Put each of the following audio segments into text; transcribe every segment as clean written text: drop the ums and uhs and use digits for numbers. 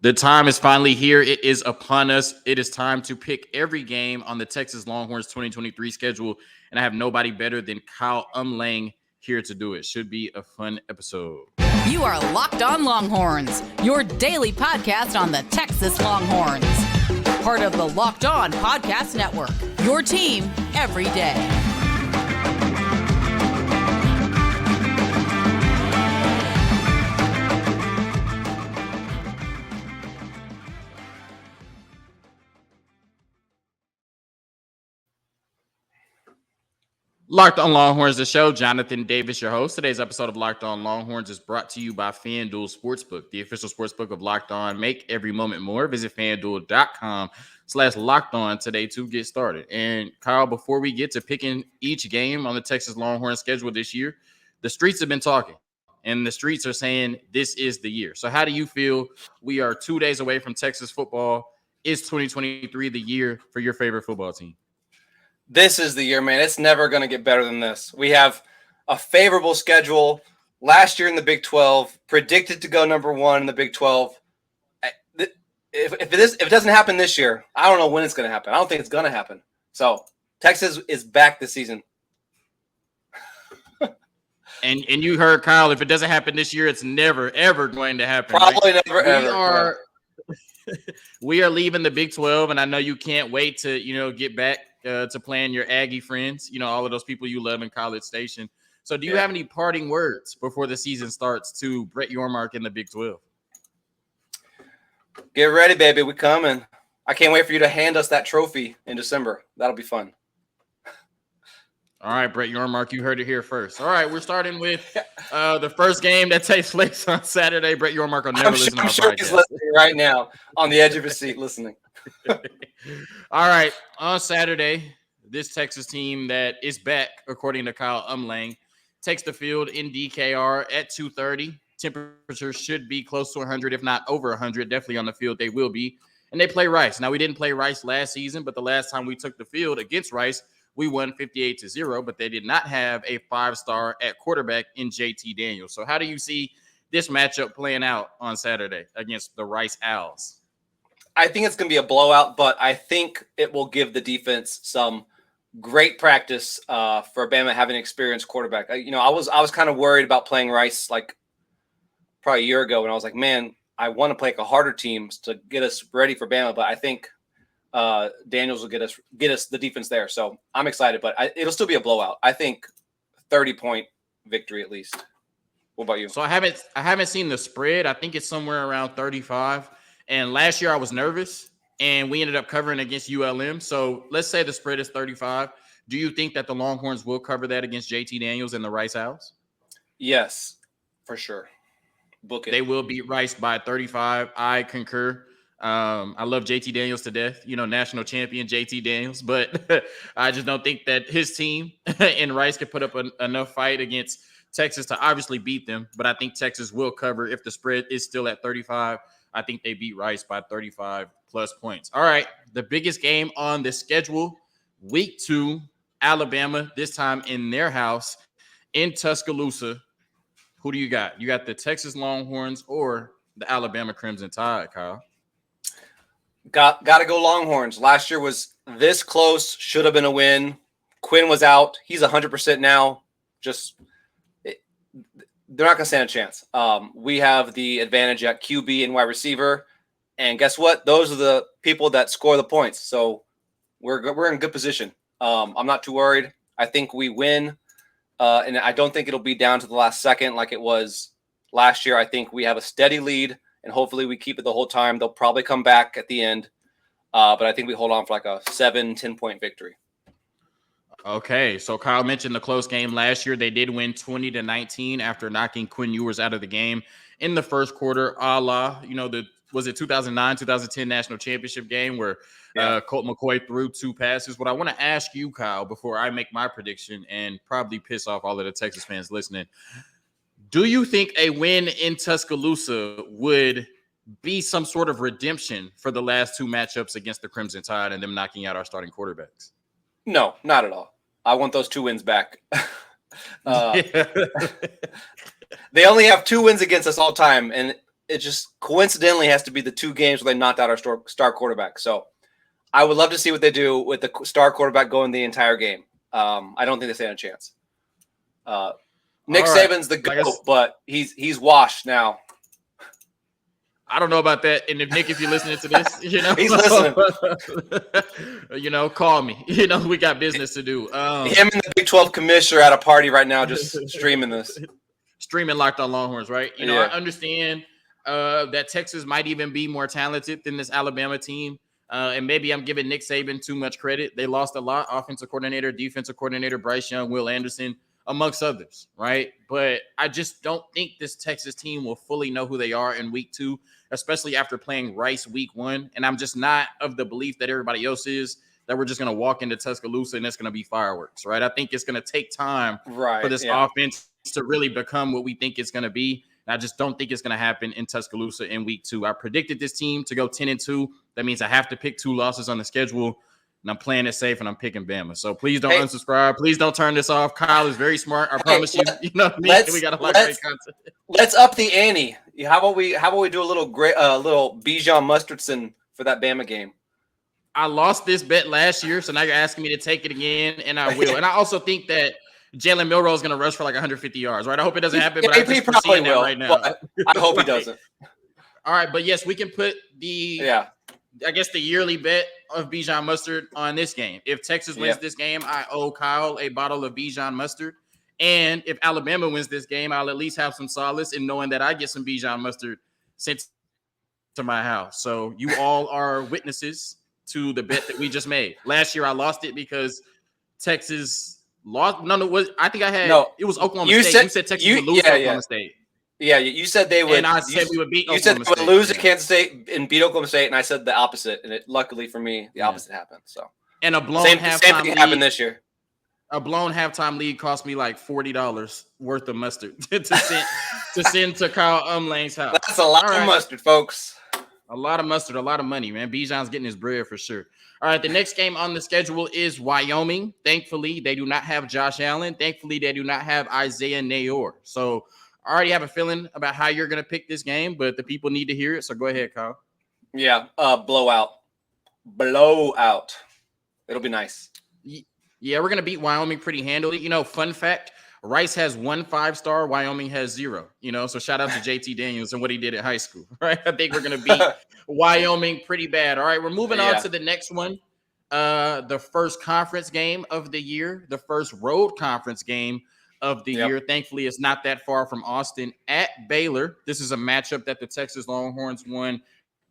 The time is finally here. It is upon us. It is time to pick every game on the Texas Longhorns 2023 schedule. And I have nobody better than Kyle Umlang here to do it. Should be a fun episode. You are Locked On Longhorns, your daily podcast on the Texas Longhorns. Part of the Locked On Podcast Network, your team every day. Locked On Longhorns, the show. Jonathan Davis, your host. Today's episode of Locked On Longhorns is brought to you by FanDuel Sportsbook, the official sportsbook of Locked On. Make every moment more. Visit FanDuel.com/Locked On today to get started. And Kyle, before we get to picking each game on the Texas Longhorns schedule this year, the streets have been talking, and the streets are saying this is the year. So how do you feel? We are 2 days away from Texas football. Is 2023 the year for your favorite football team? This is the year, man. It's never going to get better than this. We have a favorable schedule. Last year in the Big 12, predicted to go number one in the Big 12. If it doesn't happen this year, I don't know when it's going to happen. I don't think it's going to happen. So Texas is back this season. And you heard Kyle, if it doesn't happen this year, it's never, ever going to happen. Probably right? Never, ever. We are leaving the Big 12, and I know you can't wait to, get back to playing your Aggie friends, all of those people you love in College Station. So do you have any parting words before the season starts to Brett Yormark in the Big 12? Get ready, baby. We're coming. I can't wait for you to hand us that trophy in December. That'll be fun. All right, Brett Yormark, you heard it here first. All right, we're starting with the first game that takes place on Saturday. Brett Yormark will never listen to our podcast. I'm sure he's listening right now on the edge of his seat listening. All right, on Saturday, this Texas team that is back, according to Kyle Umlang, takes the field in DKR at 2:30. Temperature should be close to 100, if not over 100. Definitely on the field, they will be. And they play Rice. Now, we didn't play Rice last season, but the last time we took the field against Rice, we won 58-0, but they did not have a five-star at quarterback in JT Daniels. So how do you see this matchup playing out on Saturday against the Rice Owls? I think it's going to be a blowout, but I think it will give the defense some great practice for Bama having an experienced quarterback. I was kind of worried about playing Rice like probably a year ago, and I was like, man, I want to play like a harder teams to get us ready for Bama, but I think Daniels will get us the defense there. So I'm excited, but it'll still be a blowout. I think 30-point victory at least. What about you? So I haven't seen the spread. I think it's somewhere around 35. And last year I was nervous, and we ended up covering against ULM. So let's say the spread is 35. Do you think that the Longhorns will cover that against JT Daniels and the Rice Owls? Yes, for sure. Book it. They will beat Rice by 35. I concur. I love JT Daniels to death, national champion JT Daniels, but I just don't think that his team and Rice can put up enough fight against Texas to obviously beat them. But I think Texas will cover if the spread is still at 35. I think they beat Rice by 35 plus points. All right, the biggest game on the schedule, week 2, Alabama, this time in their house in Tuscaloosa. Who do you got? You got the Texas Longhorns or the Alabama Crimson Tide, Kyle? Got to go Longhorns. Last year was this close, should have been a win. Quinn was out. He's 100% now. They're not going to stand a chance. We have the advantage at QB and wide receiver. And guess what? Those are the people that score the points. So we're in good position. I'm not too worried. I think we win. And I don't think it'll be down to the last second like it was last year. I think we have a steady lead, and hopefully we keep it the whole time. They'll probably come back at the end. But I think we hold on for like a 10-point victory. Okay, so Kyle mentioned the close game last year. They did win 20-19 after knocking Quinn Ewers out of the game in the first quarter, a la, was it 2009, 2010 national championship game where Colt McCoy threw 2 passes? What I want to ask you, Kyle, before I make my prediction and probably piss off all of the Texas fans listening, do you think a win in Tuscaloosa would be some sort of redemption for the last 2 matchups against the Crimson Tide and them knocking out our starting quarterbacks? No, not at all. I want those 2 wins back. They only have 2 wins against us all time, and it just coincidentally has to be the 2 games where they knocked out our star quarterback. So I would love to see what they do with the star quarterback going the entire game. I don't think they stand a chance. Nick Saban's the GOAT, but he's washed now. I don't know about that. And if Nick, if you're listening to this, he's listening. Call me. We got business to do. Him and the Big 12 commissioner at a party right now, just streaming this. Streaming Locked On Longhorns, right? I understand that Texas might even be more talented than this Alabama team. And maybe I'm giving Nick Saban too much credit. They lost a lot. Offensive coordinator, defensive coordinator, Bryce Young, Will Anderson, amongst others, right? But I just don't think this Texas team will fully know who they are in week 2, especially after playing Rice week 1. And I'm just not of the belief that everybody else is, that we're just going to walk into Tuscaloosa and it's going to be fireworks, right? I think it's going to take time for this offense to really become what we think it's going to be. And I just don't think it's going to happen in Tuscaloosa in week 2. I predicted this team to go 10-2. That means I have to pick 2 losses on the schedule. And I'm playing it safe, and I'm picking Bama. So please don't unsubscribe. Please don't turn this off. Kyle is very smart. I promise you. You know what I mean? We got a lot of great content. Let's up the ante. How about we do a little little Bijan Mustardson for that Bama game? I lost this bet last year, so now you're asking me to take it again, and I will. And I also think that Jalen Milroe is going to rush for like 150 yards, right? I hope it doesn't happen, but he probably will right now. I hope he doesn't. All right, but yes, we can put the yearly bet of Bijan Mustard on this game. If Texas wins this game, I owe Kyle a bottle of Bijan Mustard. And if Alabama wins this game, I'll at least have some solace in knowing that I get some Bijan Mustard sent to my house. So you all are witnesses to the bet that we just made. Last year I lost it because Texas lost. It was Oklahoma State. You said Texas would lose to Oklahoma State. Yeah, you said they would. And I said we would beat Oklahoma State. You said they would lose to Kansas State and beat Oklahoma State, and I said the opposite. And luckily for me, the opposite happened. So and a blown same thing happened this year. A blown halftime lead cost me like $40 worth of mustard to send to Kyle Umlang's house. That's a lot of mustard, folks. A lot of mustard, a lot of money, man. Bijan's getting his bread for sure. All right, the next game on the schedule is Wyoming. Thankfully, they do not have Josh Allen. Thankfully, they do not have Isaiah Nayor. So I already have a feeling about how you're going to pick this game, but the people need to hear it. So go ahead, Kyle. Yeah, blowout. Blowout. It'll be nice. Yeah, we're going to beat Wyoming pretty handily. Fun fact, Rice has 1 5-star, Wyoming has 0. So shout out to JT Daniels and what he did at high school, right? I think we're going to beat Wyoming pretty bad. All right, we're moving on to the next one. The first conference game of the year, the first road conference game of the year. Thankfully, it's not that far from Austin at Baylor. This is a matchup that the Texas Longhorns won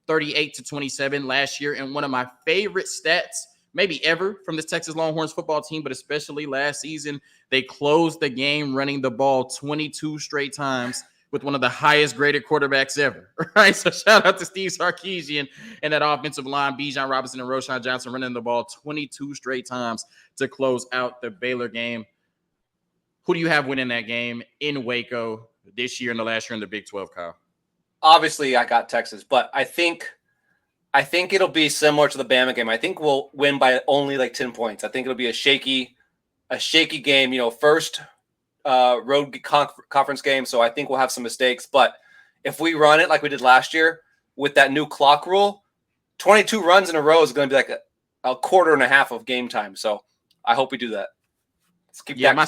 38-27 last year. And one of my favorite stats maybe ever from this Texas Longhorns football team, but especially last season, they closed the game running the ball 22 straight times with one of the highest graded quarterbacks ever. Right? So shout out to Steve Sarkisian and that offensive line, Bijan Robinson and Roschon Johnson running the ball 22 straight times to close out the Baylor game. Who do you have winning that game in Waco this year and the last year in the Big 12, Kyle? Obviously, I got Texas, but I think it'll be similar to the Bama game. I think we'll win by only like 10 points. I think it'll be a shaky game, first road conference game. So I think we'll have some mistakes. But if we run it like we did last year with that new clock rule, 22 runs in a row is going to be like a quarter and a half of game time. So I hope we do that. Let's keep that my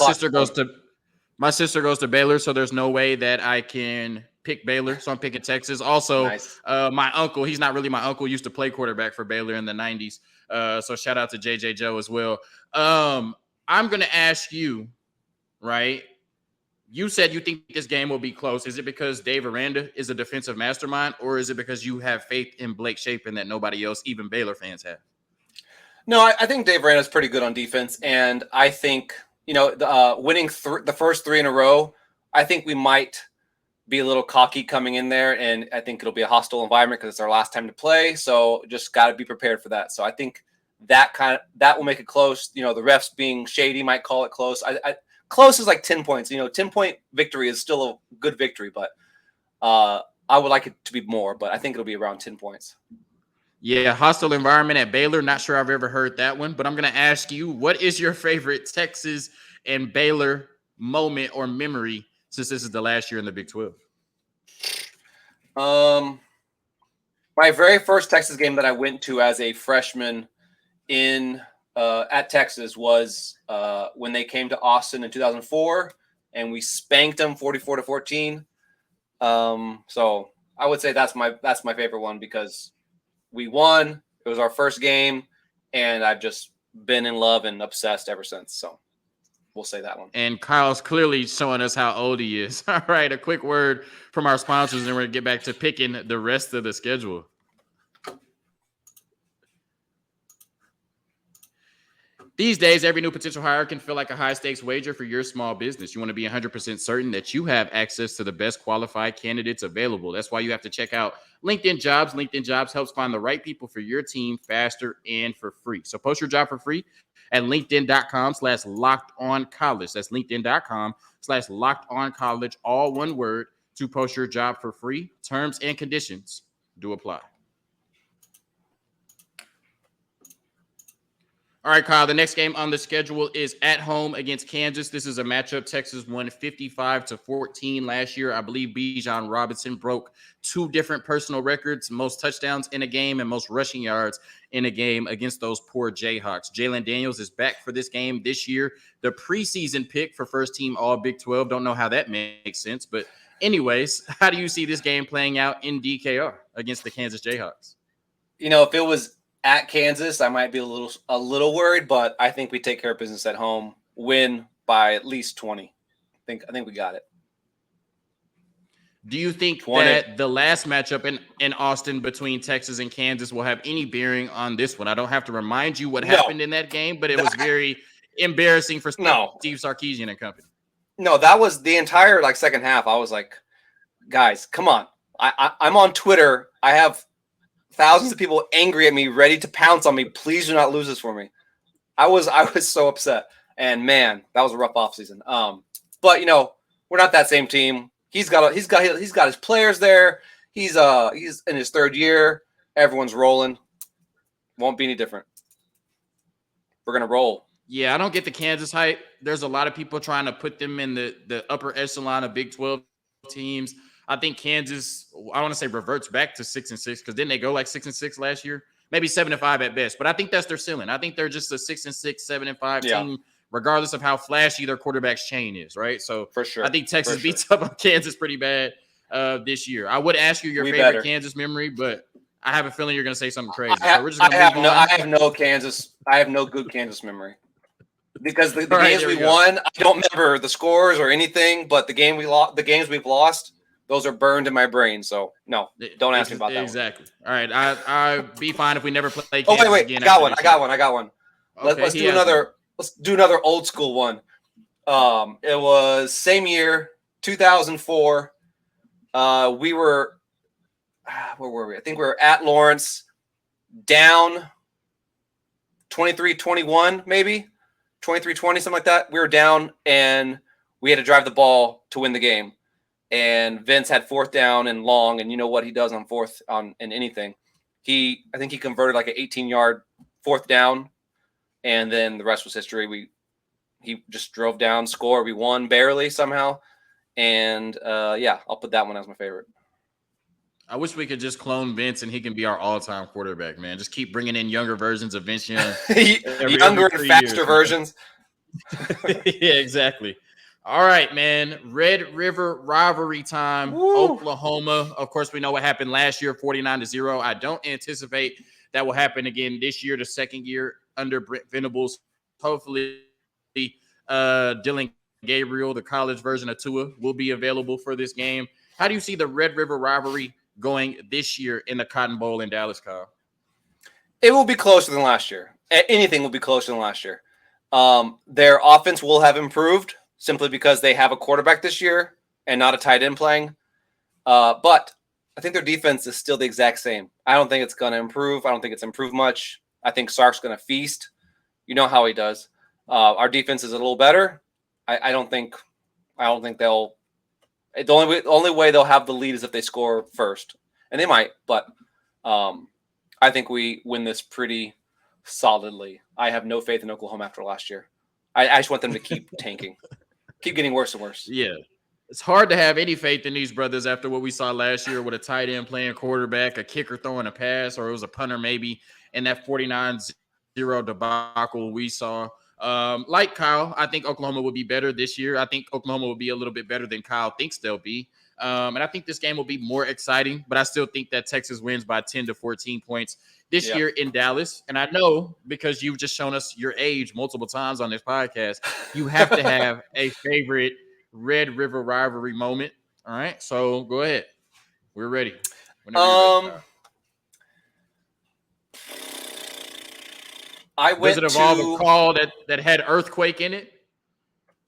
sister goes to Baylor, so there's no way that I can pick Baylor, so I'm picking Texas. Also, nice. My uncle, he's not really my uncle, used to play quarterback for Baylor in the 90s. So shout out to JJ Joe as well. I'm going to ask you, right? You said you think this game will be close. Is it because Dave Aranda is a defensive mastermind, or is it because you have faith in Blake Shapen that nobody else, even Baylor fans, have? No, I think Dave Aranda is pretty good on defense, and I think winning the first 3 in a row, I think we might be a little cocky coming in there, and I think it'll be a hostile environment because it's our last time to play. So just got to be prepared for that. So I think that will make it close. The refs being shady might call it close. Close is like 10 points. 10-point victory is still a good victory, but I would like it to be more. But I think it'll be around 10 points. Yeah, hostile environment at Baylor. Not sure I've ever heard that one, but I'm going to ask you, what is your favorite Texas and Baylor moment or memory since this is the last year in the Big 12? My very first Texas game that I went to as a freshman in at Texas was when they came to Austin in 2004, and we spanked them 44-14. So I would say that's my favorite one because we won. It was our first game, and I've just been in love and obsessed ever since. So we'll say that one. And Kyle's clearly showing us how old he is. All right, a quick word from our sponsors, and we're going to get back to picking the rest of the schedule. These days, every new potential hire can feel like a high-stakes wager for your small business. You want to be 100% certain that you have access to the best qualified candidates available. That's why you have to check out LinkedIn Jobs. LinkedIn Jobs helps find the right people for your team faster and for free. So post your job for free at linkedin.com/lockedoncollege. That's linkedin.com/lockedoncollege, all one word, to post your job for free. Terms and conditions do apply. All right, Kyle, the next game on the schedule is at home against Kansas. This is a matchup Texas won 55-14 last year. I believe Bijan Robinson broke 2 different personal records, most touchdowns in a game and most rushing yards in a game against those poor Jayhawks. Jalen Daniels is back for this game this year. The preseason pick for first team all Big 12. Don't know how that makes sense. But anyways, how do you see this game playing out in DKR against the Kansas Jayhawks? If it was at Kansas, I might be a little worried, but I think we take care of business at home, win by at least 20. I think we got it. Do you think that the last matchup in Austin between Texas and Kansas will have any bearing on this one? I don't have to remind you what happened in that game, but it was very embarrassing for Steve Sarkisian and company. No, that was the entire second half. I was like, guys, come on. I'm on Twitter. I have thousands of people angry at me, ready to pounce on me. Please do not lose this for me. I was so upset, and man, that was a rough offseason. But we're not that same team. He's got his players there. He's in his 3rd year. Everyone's rolling. Won't be any different. We're gonna roll. Yeah, I don't get the Kansas hype. There's a lot of people trying to put them in the upper echelon of Big 12 teams. I think Kansas, I want to say, reverts back to 6-6 because didn't they go 6-6 last year? Maybe 7-5 at best. But I think that's their ceiling. I think they're just a 6-6, 7-5 team, regardless of how flashy their quarterback's chain is, right? So for sure, I think Texas beats up on Kansas pretty bad this year. I would ask you your favorite Kansas memory, but I have a feeling you're going to say something crazy. So we're just going to move on. I have no Kansas. I have no good Kansas memory. Because the games we won, I don't remember the scores or anything, but the games we've lost, those are burned in my brain. So no, don't ask me about that. Exactly. All right. I'd be fine if we never play Kansas again. I got one. Okay, let's do another old school one. It was same year, 2004. We were where were we? I think we were at Lawrence, down 23-21, maybe 23-20, something like that. We were down, and we had to drive the ball to win the game. And Vince had 4th down and long, and you know what he does on fourth in anything. I think he converted an 18-yard 4th down, and then the rest was history. He just drove down, score. We won barely somehow, and I'll put that one as my favorite. I wish we could just clone Vince and he can be our all-time quarterback, man. Just keep bringing in younger versions of Vince Young. Younger and faster versions. Yeah, exactly. All right, man. Red River rivalry time. Woo. Oklahoma. Of course, we know what happened last year, 49-0. I don't anticipate that will happen again this year, the second year under Brent Venables. Hopefully, Dylan Gabriel, the college version of Tua, will be available for this game. How do you see the Red River rivalry going this year in the Cotton Bowl in Dallas, Kyle? It will be closer than last year. Anything will be closer than last year. Their offense will have improved simply because they have a quarterback this year and not a tight end playing. But I think their defense is still the exact same. I don't think it's going to improve. I don't think it's improved much. I think Sark's going to feast. You know how he does. Our defense is a little better. I don't think they'll. The only way they'll have the lead is if they score first, and they might. But I think we win this pretty solidly. I have no faith in Oklahoma after last year. I just want them to keep tanking, keep getting worse and worse. Yeah, It's hard to have any faith in these brothers after what we saw last year with a tight end playing quarterback, a kicker throwing a pass, or it was a punter maybe, and that 49-0 debacle we saw. Like Kyle, I think Oklahoma will be better this year. I think Oklahoma will be a little bit better than Kyle thinks they'll be. And I think this game will be more exciting, but I still think that Texas wins by 10 to 14 points this year in Dallas. And I know because you've just shown us your age multiple times on this podcast, you have to have a favorite Red River rivalry moment. All right. So go ahead. We're ready. Whenever you're ready, I went Does it involve a call that had earthquake in it?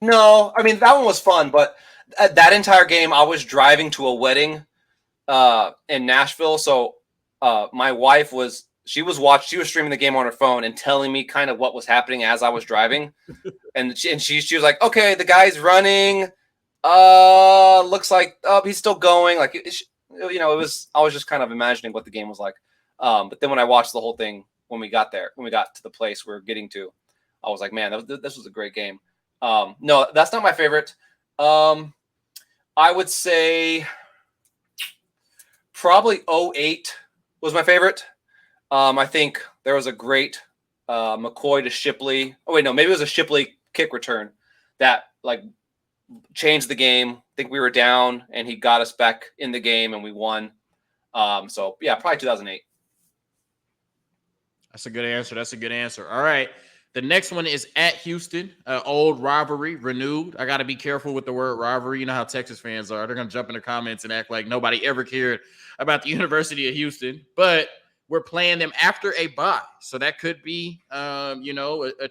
No, I mean, that one was fun, but that entire game, I was driving to a wedding in Nashville. So my wife was streaming the game on her phone and telling me kind of what was happening as I was driving. and she was like, okay, the guy's running. Looks like he's still going. Like, I was just kind of imagining what the game was like. But then when I watched the whole thing, when we got to the place we we're getting to, I was like, man, this was a great game. No, that's not my favorite. I would say probably 08 was my favorite. I think there was a great McCoy to Shipley. Oh wait, no, maybe it was a Shipley kick return that like changed the game. I think we were down and he got us back in the game and we won. So yeah, probably 2008. That's a good answer. All right. The next one is at Houston, old rivalry renewed. I got to be careful with the word rivalry. You know how Texas fans are. They're going to jump in the comments and act like nobody ever cared about the University of Houston. But we're playing them after a bye. So that could be, a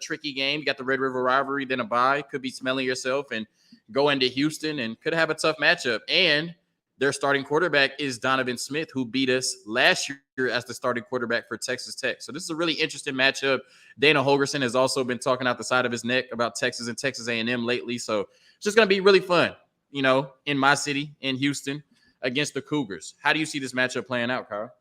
tricky game. You got the Red River rivalry, then a bye. Could be smelling yourself and go into Houston and could have a tough matchup. And their starting quarterback is Donovan Smith, who beat us last year as the starting quarterback for Texas Tech. So this is a really interesting matchup. Dana Holgorsen has also been talking out the side of his neck about Texas and Texas A&M lately. So it's just going to be really fun, in my city, in Houston, against the Cougars. How do you see this matchup playing out, Kyle?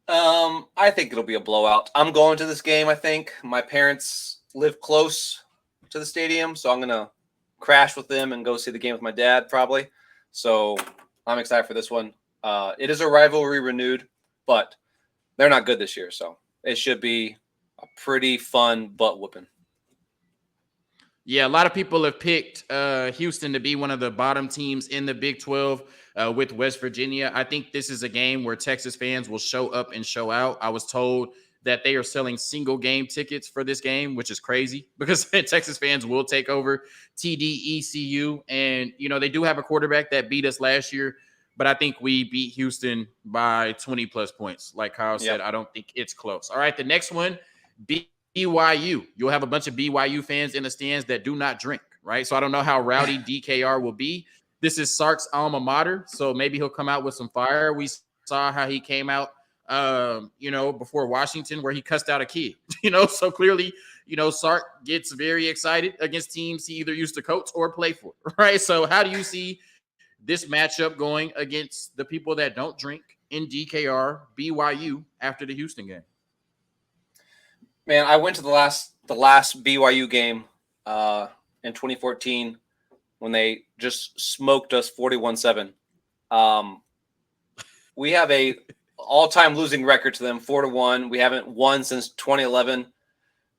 I think it'll be a blowout. I'm going to this game, I think. My parents live close to the stadium, so I'm going to crash with them and go see the game with my dad probably. So I'm excited for this one. It is a rivalry renewed, but they're not good this year. So it should be a pretty fun butt whooping. Yeah, a lot of people have picked Houston to be one of the bottom teams in the Big 12 with West Virginia. I think this is a game where Texas fans will show up and show out. I was told that they are selling single game tickets for this game, which is crazy because Texas fans will take over TDECU. And, they do have a quarterback that beat us last year, but I think we beat Houston by 20 plus points. Like Kyle said, I don't think it's close. All right, the next one, BYU. You'll have a bunch of BYU fans in the stands that do not drink, right? So I don't know how rowdy DKR will be. This is Sark's alma mater, so maybe he'll come out with some fire. We saw how he came out before Washington where he cussed out a kid, so clearly, Sark gets very excited against teams he either used to coach or play for, right? So how do you see this matchup going against the people that don't drink in DKR BYU after the Houston game? Man, I went to the last BYU game in 2014 when they just smoked us 41-7. We have a all-time losing record to them, 4-1. We haven't won since 2011.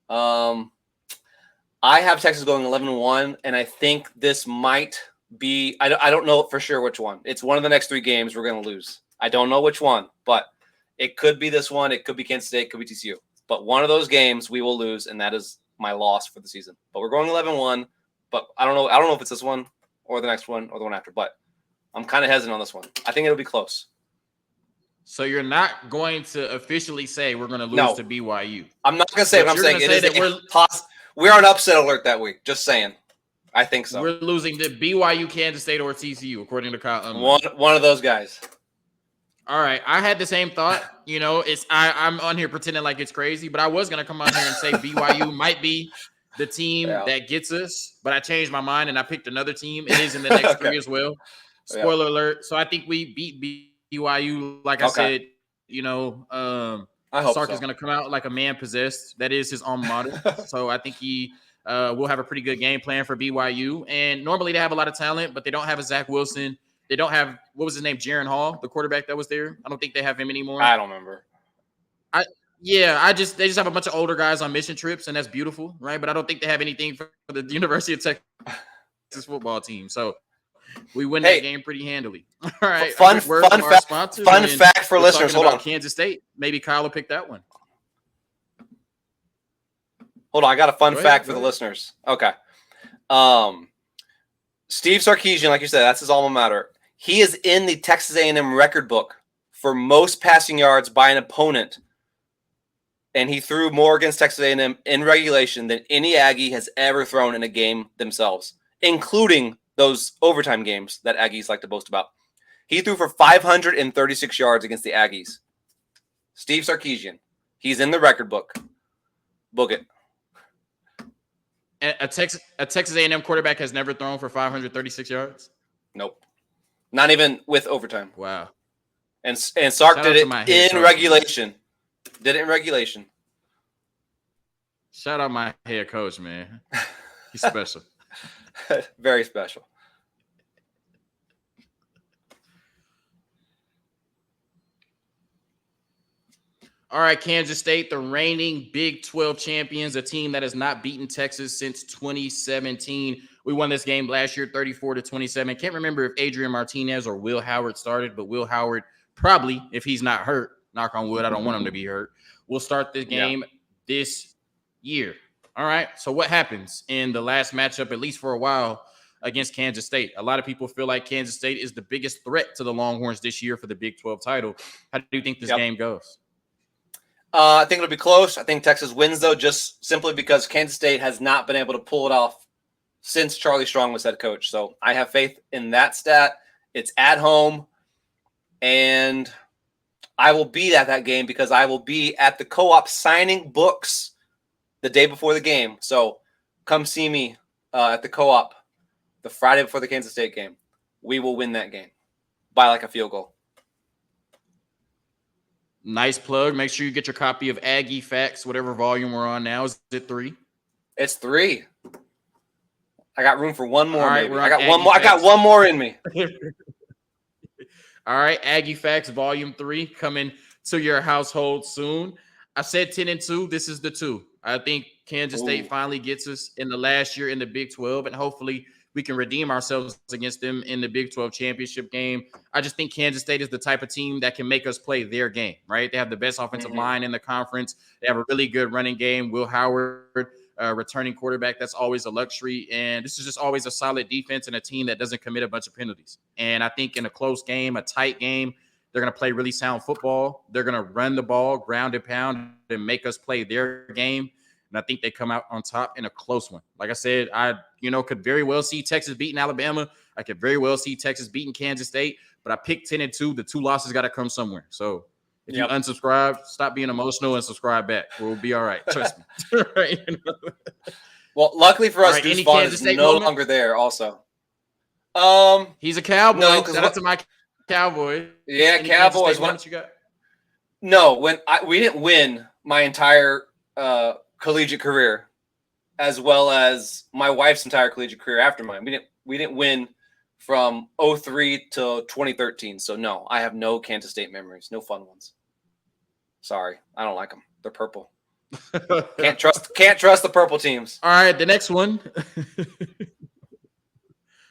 I have Texas going 11-1, and I think this might be. I don't know for sure which one. It's one of the next three games we're going to lose. I don't know which one, but it could be this one. It could be Kansas State. It could be TCU. But one of those games we will lose, and that is my loss for the season. But we're going 11-1. But I don't know. I don't know if it's this one or the next one or the one after. But I'm kind of hesitant on this one. I think it'll be close. So you're not going to officially say we're going to lose to BYU. I'm not going to say what I'm saying. It is we're on upset alert that week. Just saying. I think so. We're losing to BYU, Kansas State, or TCU, according to Kyle Umlang. One of those guys. All right. I had the same thought. I'm on here pretending like it's crazy, but I was going to come out here and say BYU might be the team that gets us, but I changed my mind and I picked another team. It is in the next three as well. Spoiler alert. So I think we beat BYU, like I said, Sark is going to come out like a man possessed. That is his alma mater. So I think he we'll have a pretty good game plan for BYU. And normally they have a lot of talent, but they don't have a Zach Wilson. They don't have, what was his name, Jaron Hall, the quarterback that was there. I don't think they have him anymore. I don't remember. They just have a bunch of older guys on mission trips, and that's beautiful, right? But I don't think they have anything for the University of Texas football team. So we win that game pretty handily. All right. Fun fact for listeners. Hold on. Kansas State. Maybe Kyle will pick that one. Hold on. I got a fun fact for the listeners. Okay. Steve Sarkisian, like you said, that's his alma mater. He is in the Texas A&M record book for most passing yards by an opponent. And he threw more against Texas A&M in regulation than any Aggie has ever thrown in a game themselves, including those overtime games that Aggies like to boast about. He threw for 536 yards against the Aggies. Steve Sarkisian. He's in the record book. Book it. A Texas A&M quarterback has never thrown for 536 yards? Nope. Not even with overtime. Wow. And Sark did it in regulation. Did it in regulation. Shout out my head coach, man. He's special. Very special. All right, Kansas State, the reigning Big 12 champions, a team that has not beaten Texas since 2017. We won this game last year, 34-27. Can't remember if Adrian Martinez or Will Howard started, but Will Howard probably, if he's not hurt, knock on wood, I don't want him to be hurt, will start this game this year. All right, so what happens in the last matchup, at least for a while, against Kansas State? A lot of people feel like Kansas State is the biggest threat to the Longhorns this year for the Big 12 title. How do you think this game goes? I think it'll be close. I think Texas wins, though, just simply because Kansas State has not been able to pull it off since Charlie Strong was head coach. So I have faith in that stat. It's at home, and I will be at that game because I will be at the co-op signing books the day before the game. So come see me at the co-op the Friday before the Kansas State game. We will win that game by like a field goal. Nice plug. Make sure you get your copy of Aggie Facts, whatever volume we're on now. Is it 3? It's 3. I got room for one more. All right, I got one more. I got one more in me. All right, Aggie Facts Volume 3 coming to your household soon. I said 10-2. This is the 2. I think Kansas State finally gets us in the last year in the Big 12, and hopefully we can redeem ourselves against them in the Big 12 championship game. I just think Kansas State is the type of team that can make us play their game, right? They have the best offensive line in the conference. They have a really good running game. Will Howard, returning quarterback, that's always a luxury. And this is just always a solid defense and a team that doesn't commit a bunch of penalties. And I think in a close game, a tight game, they're going to play really sound football. They're going to run the ball, ground and pound, and make us play their game. And I think they come out on top in a close one. Like I said, I could very well see Texas beating Alabama. I could very well see Texas beating Kansas State. But I picked 10-2. The 2 losses got to come somewhere. So if you unsubscribe, stop being emotional and subscribe back. We'll be all right. Trust me. Right? Well, luckily for us, Deuce Vaughn is no longer there also. He's a Cowboy. No, shout out to my Cowboy. Yeah, Cowboys. What you got? No, we didn't win my entire collegiate career, as well as my wife's entire collegiate career after mine. We didn't win from 2003 to 2013. So no, I have no Kansas State memories, no fun ones. Sorry, I don't like them. They're purple. Can't trust the purple teams. All right, the next one.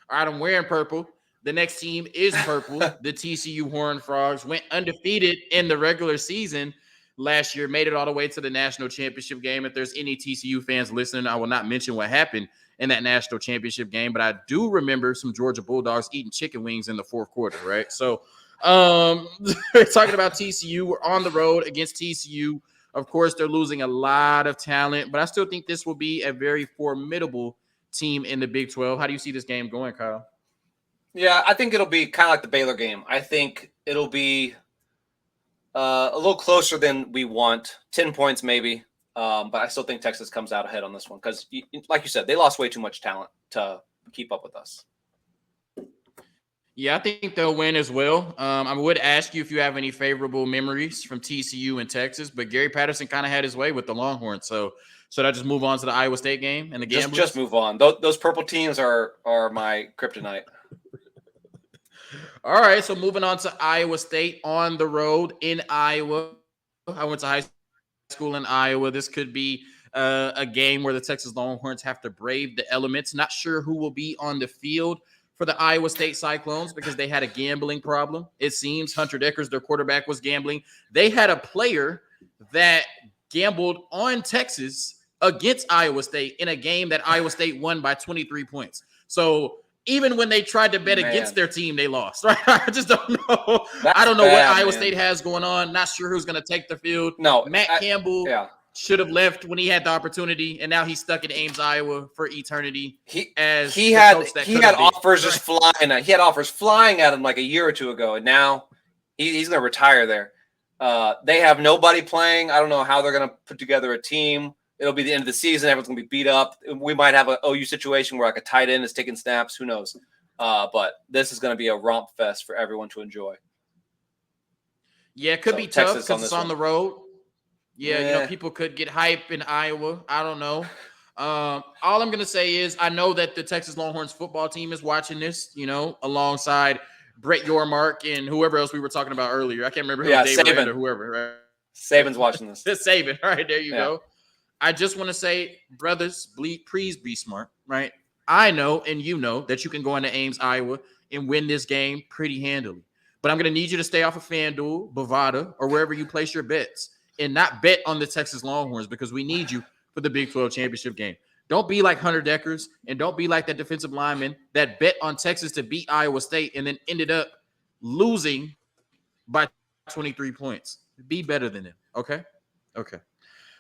All right, I'm wearing purple. The next team is purple. The TCU Horned Frogs went undefeated in the regular season last year, made it all the way to the national championship game. If there's any TCU fans listening, I will not mention what happened in that national championship game, but I do remember some Georgia Bulldogs eating chicken wings in the fourth quarter, right? So talking about TCU, we're on the road against TCU. Of course, they're losing a lot of talent, but I still think this will be a very formidable team in the Big 12. How do you see this game going, Kyle? Yeah, I think it'll be kind of like the Baylor game. I think it'll be a little closer than we want, 10 points maybe. But I still think Texas comes out ahead on this one because, like you said, they lost way too much talent to keep up with us. Yeah, I think they'll win as well. I would ask you if you have any favorable memories from TCU and Texas, but Gary Patterson kind of had his way with the Longhorns. So should I just move on to the Iowa State game and the Just Gamblers? move on. Those purple teams are my kryptonite. All right, so moving on to Iowa State on the road in Iowa. I went to high school in Iowa. This could be a game where the Texas Longhorns have to brave the elements. Not sure who will be on the field for the Iowa State Cyclones because they had a gambling problem. It seems Hunter Deckers, their quarterback, was gambling. They had a player that gambled on Texas against Iowa State in a game that Iowa State won by 23 points. So even when they tried to bet against their team, they lost. Right? I just don't know. I don't know what Iowa State has going on. Not sure who's going to take the field. No, Matt Campbell should have left when he had the opportunity, and now he's stuck in Ames, Iowa for eternity. He had offers just flying. He had offers flying at him like a year or two ago, and now he's going to retire there. They have nobody playing. I don't know how they're going to put together a team. It'll be the end of the season. Everyone's going to be beat up. We might have an OU situation where like a tight end is taking snaps. Who knows? But this is going to be a romp fest for everyone to enjoy. Yeah, it could be tough because it's on the road. Yeah, you know, people could get hype in Iowa. I don't know. All I'm going to say is I know that the Texas Longhorns football team is watching this, you know, alongside Brett Yormark and whoever else we were talking about earlier. I can't remember who Saban or whoever. Right? Saban's watching this. Saban. All right, there you go. I just want to say, brothers, please be smart, right? I know and you know that you can go into Ames, Iowa, and win this game pretty handily. But I'm going to need you to stay off of FanDuel, Bovada, or wherever you place your bets and not bet on the Texas Longhorns because we need you for the Big 12 championship game. Don't be like Hunter Deckers and don't be like that defensive lineman that bet on Texas to beat Iowa State and then ended up losing by 23 points. Be better than them, okay? Okay.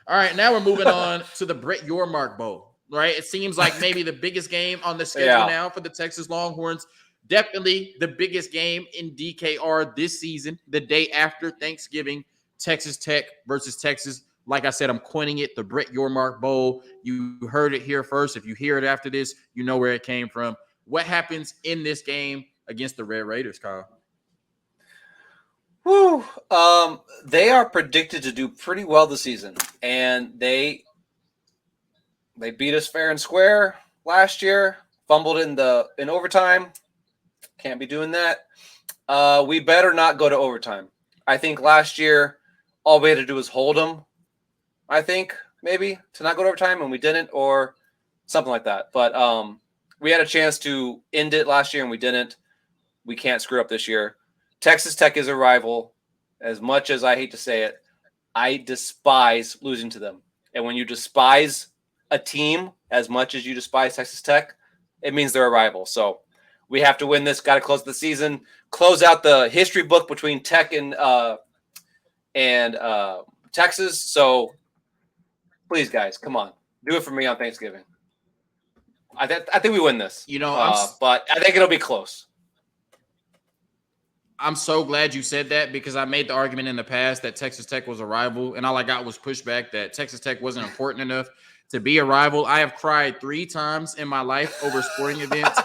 All right, now we're moving on to the Brett Yormark Bowl, right? It seems like maybe the biggest game on the schedule now for the Texas Longhorns. Definitely the biggest game in DKR this season, the day after Thanksgiving, Texas Tech versus Texas. Like I said, I'm coining it the Brett Yormark Bowl. You heard it here first. If you hear it after this, you know where it came from. What happens in this game against the Red Raiders, Kyle? Woo. They are predicted to do pretty well this season, and they beat us fair and square last year. Fumbled in overtime. Can't be doing that. We better not go to overtime. I think last year all we had to do was hold them. I think maybe to not go to overtime, and we didn't, or something like that. But we had a chance to end it last year, and we didn't. We can't screw up this year. Texas Tech is a rival. As much as I hate to say it, I despise losing to them. And when you despise a team as much as you despise Texas Tech, it means they're a rival. So we have to win this. Got to close the season, close out the history book between Tech and Texas. So please, guys, come on, do it for me on Thanksgiving. I think we win this. You know, but I think it'll be close. I'm so glad you said that because I made the argument in the past that Texas Tech was a rival, and all I got was pushback that Texas Tech wasn't important enough to be a rival. I have cried 3 times in my life over sporting events,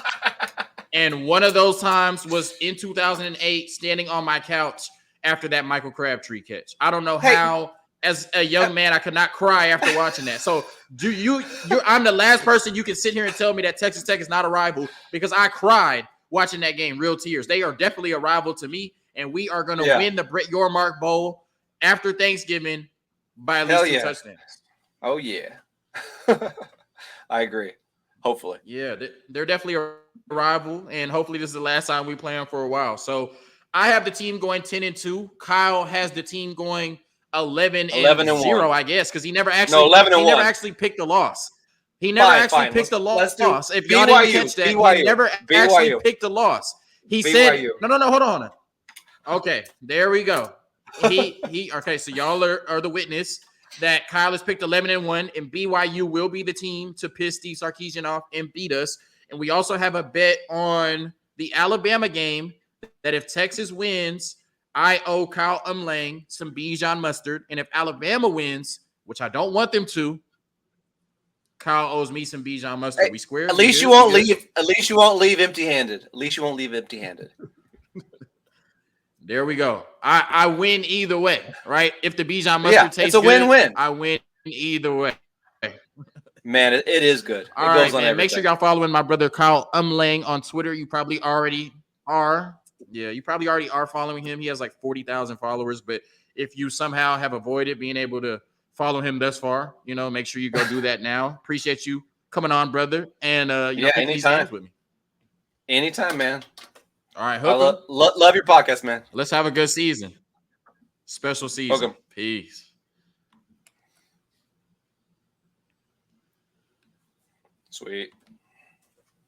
and one of those times was in 2008, standing on my couch after that Michael Crabtree catch. I don't know how, as a young man, I could not cry after watching that. So I'm the last person you can sit here and tell me that Texas Tech is not a rival because I cried watching that game, real tears. They are definitely a rival to me, and we are going to win the Brett Yormark Bowl after Thanksgiving by at least 2 touchdowns. Oh, yeah. I agree. Hopefully. Yeah, they're definitely a rival, and hopefully this is the last time we play them for a while. So I have the team going 10-2. Kyle has the team going 11-0, I guess, because he never actually never actually picked a loss. He never actually picked a loss. If y'all didn't catch that, he never actually picked a loss. He said, no, hold on. Okay, there we go. Okay, so y'all are the witness that Kyle has picked 11-1, and BYU will be the team to piss Steve Sarkisian off and beat us. And we also have a bet on the Alabama game that if Texas wins, I owe Kyle Umlang some Bijan mustard. And if Alabama wins, which I don't want them to, Kyle owes me some Bijan mustard. Hey, we square. At least you won't leave. At least you won't leave empty-handed. At least you won't leave empty-handed. There we go. I win either way, right? If the Bijan mustard tastes it's a good, win-win. I win either way. Man, it is good. All right, man. Make sure y'all following my brother Kyle Umlang on Twitter. You probably already are. Yeah, you probably already are following him. He has like 40,000 followers. But if you somehow have avoided being able to follow him thus far, make sure you go do that now. Appreciate you coming on, brother. And anytime. these games with me. Anytime, man. All right, love your podcast, man. Let's have a good season. Special season. Peace. Sweet.